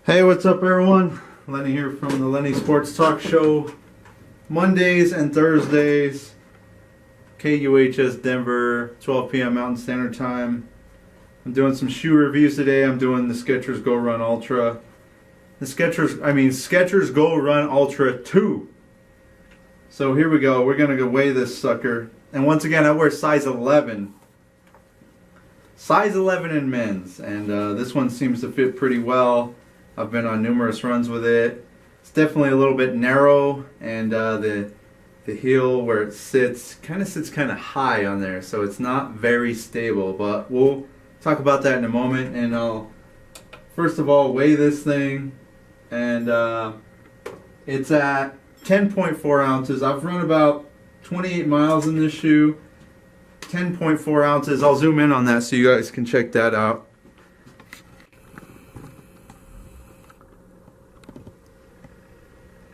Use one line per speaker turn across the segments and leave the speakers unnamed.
Hey, what's up, everyone? Lenny here from the Lenny Sports Talk Show. Mondays and Thursdays, KUHS Denver, 12 p.m. Mountain Standard Time. I'm doing some shoe reviews today. I'm doing the Skechers Go Run Ultra. Skechers Go Run Ultra 2. So here we go. We're gonna go weigh this sucker. And once again, I wear size 11. Size 11 in men's, and this one seems to fit pretty well. I've been on numerous runs with it. It's definitely a little bit narrow, and the heel where it sits kind of high on there, so it's not very stable. But we'll talk about that in a moment, and I'll first of all weigh this thing, and it's at 10.4 ounces. I've run about 28 miles in this shoe. 10.4 ounces. I'll zoom in on that so you guys can check that out.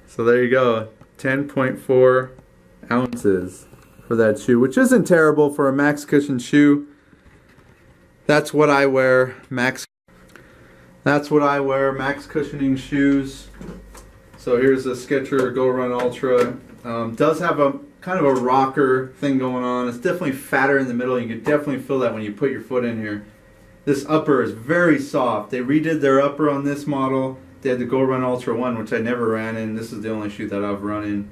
So there you go, 10.4 ounces for that shoe, which isn't terrible for a max cushion shoe. That's what I wear, max cushioning shoes. So here's a Skechers Go Run Ultra. Does have a kind of a rocker thing going on. It's definitely fatter in the middle. You can definitely feel that when you put your foot in here. This upper is very soft. They redid their upper on this model. They had the Go Run Ultra 1, which I never ran in. This is the only shoe that I've run in.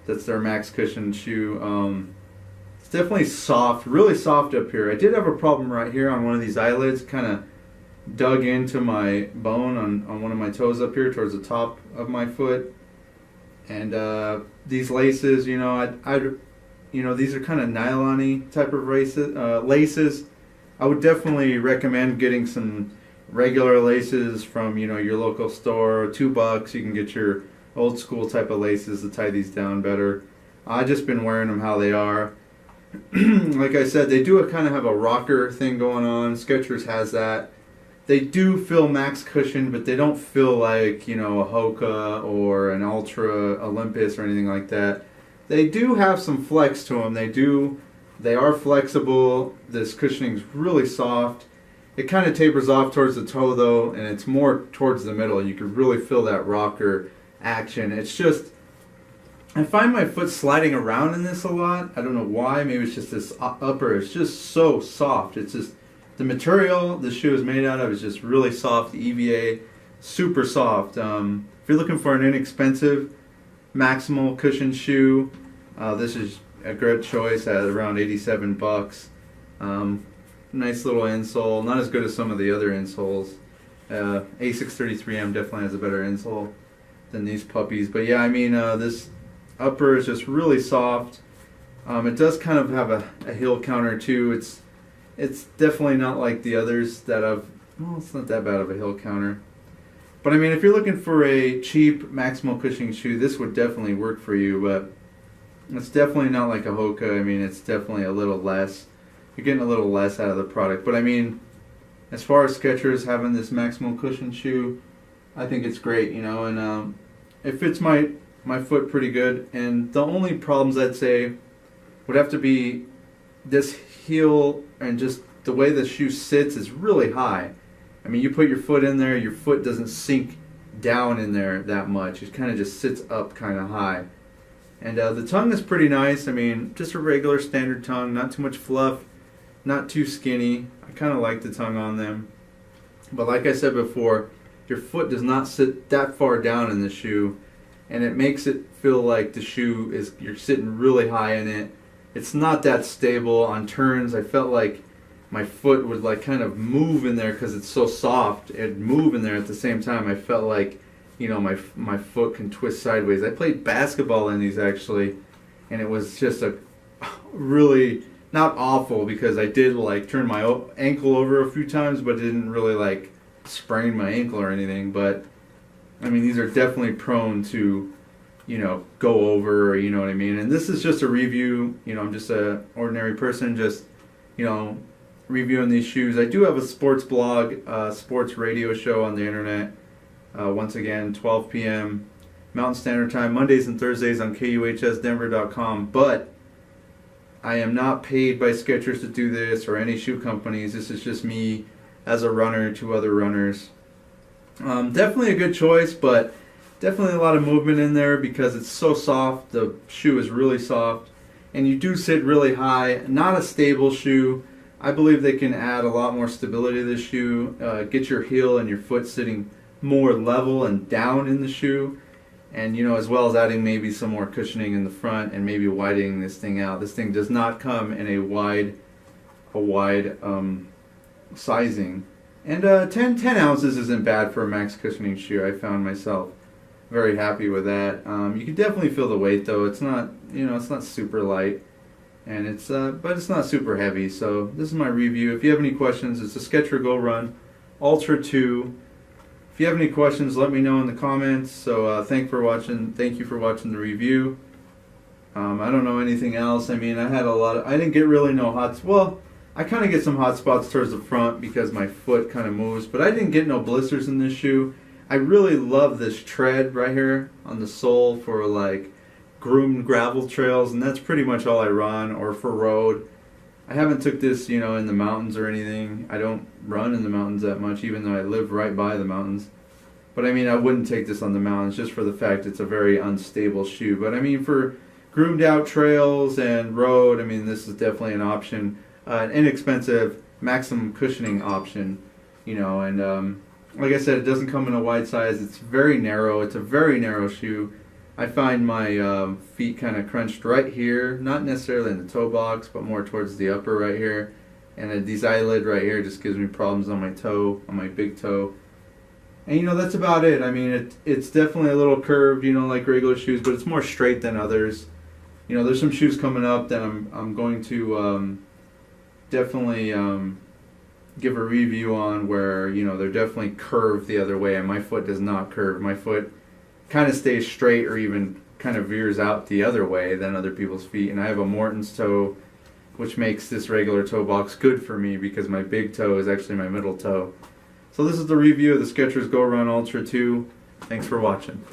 That's their max cushion shoe. It's definitely soft, really soft up here. I did have a problem right here on one of these eyelids. Kind of dug into my bone on one of my toes up here towards the top of my foot. And these laces, these are kind of nylon-y type of laces. I would definitely recommend getting some regular laces from your local store. $2, you can get your old school type of laces to tie these down better. I've just been wearing them how they are. Like I said, they do kind of have a rocker thing going on. Skechers has that. They do feel max cushion, but they don't feel like a Hoka or an Ultra Olympus or anything like that. They do have some flex to them. They are flexible. This cushioning's really soft. It kind of tapers off towards the toe though, and it's more towards the middle. You can really feel that rocker action. It's just, I find my foot sliding around in this a lot. I don't know why. Maybe it's just this upper. It's just so soft. It's just, the material the shoe is made out of is just really soft. The EVA, super soft. If you're looking for an inexpensive maximal cushion shoe, this is a great choice at around $87. Nice little insole, not as good as some of the other insoles. A633M definitely has a better insole than these puppies. But yeah, this upper is just really soft. It does kind of have a heel counter too. It's definitely not like the others that it's not that bad of a heel counter. But if you're looking for a cheap maximal cushioning shoe, this would definitely work for you. But it's definitely not like a Hoka. It's definitely a little less. You're getting a little less out of the product. But as far as Skechers having this maximal cushion shoe, I think it's great, and it fits my foot pretty good. And the only problems I'd say would have to be this heel, and just the way the shoe sits is really high. You put your foot in there, your foot doesn't sink down in there that much. It kind of just sits up kind of high. And the tongue is pretty nice. Just a regular standard tongue, not too much fluff, not too skinny. I kind of like the tongue on them. But like I said before, your foot does not sit that far down in the shoe, and it makes it feel like the shoe is, you're sitting really high in it. It's not that stable. On turns, I felt like my foot would kind of move in there because it's so soft. It'd move in there at the same time. I felt like my foot can twist sideways. I played basketball in these actually, and it was just a really, not awful, because I did turn my ankle over a few times, but it didn't really sprain my ankle or anything. But these are definitely prone to go over, you know what I mean. And this is just a review. I'm just a ordinary person, just reviewing these shoes. I do have a sports blog, sports radio show on the internet. Once again, 12 p.m. Mountain Standard Time, Mondays and Thursdays on KUHSdenver.com. But I am not paid by Skechers to do this or any shoe companies. This is just me as a runner to other runners. Definitely a good choice, but definitely a lot of movement in there because it's so soft. The shoe is really soft, and you do sit really high. Not a stable shoe. I believe they can add a lot more stability to the shoe, get your heel and your foot sitting more level and down in the shoe, and as well as adding maybe some more cushioning in the front and maybe widening this thing out. This thing does not come in a wide sizing, and 10 ounces isn't bad for a max cushioning shoe. I found myself very happy with that. You can definitely feel the weight though. It's not it's not super light, and but it's not super heavy. So this is my review. If you have any questions, it's a Skechers Go Run Ultra 2. If you have any questions, let me know in the comments. So thank you for watching the review. I don't know anything else. I mean, I didn't get really no hot. Well, I kind of get some hot spots towards the front because my foot kind of moves, but I didn't get no blisters in this shoe. I really love this tread right here on the sole for like groomed gravel trails, and that's pretty much all I run, or for road. I haven't took this, in the mountains or anything. I don't run in the mountains that much, even though I live right by the mountains. But I mean, I wouldn't take this on the mountains just for the fact it's a very unstable shoe. But I mean, for groomed out trails and road, I mean, this is definitely an option, an inexpensive maximum cushioning option, and like I said, it doesn't come in a wide size. It's very narrow. It's a very narrow shoe. I find my feet kind of crunched right here, not necessarily in the toe box, but more towards the upper right here. And these eyelid right here just gives me problems on my toe, on my big toe. And that's about it. I mean, it's definitely a little curved, like regular shoes, but it's more straight than others. There's some shoes coming up that I'm going to definitely give a review on where, they're definitely curved the other way, and my foot does not curve. My foot kind of stays straight or even kind of veers out the other way than other people's feet. And I have a Morton's toe, which makes this regular toe box good for me because my big toe is actually my middle toe. So this is the review of the Skechers Go Run Ultra 2. Thanks for watching.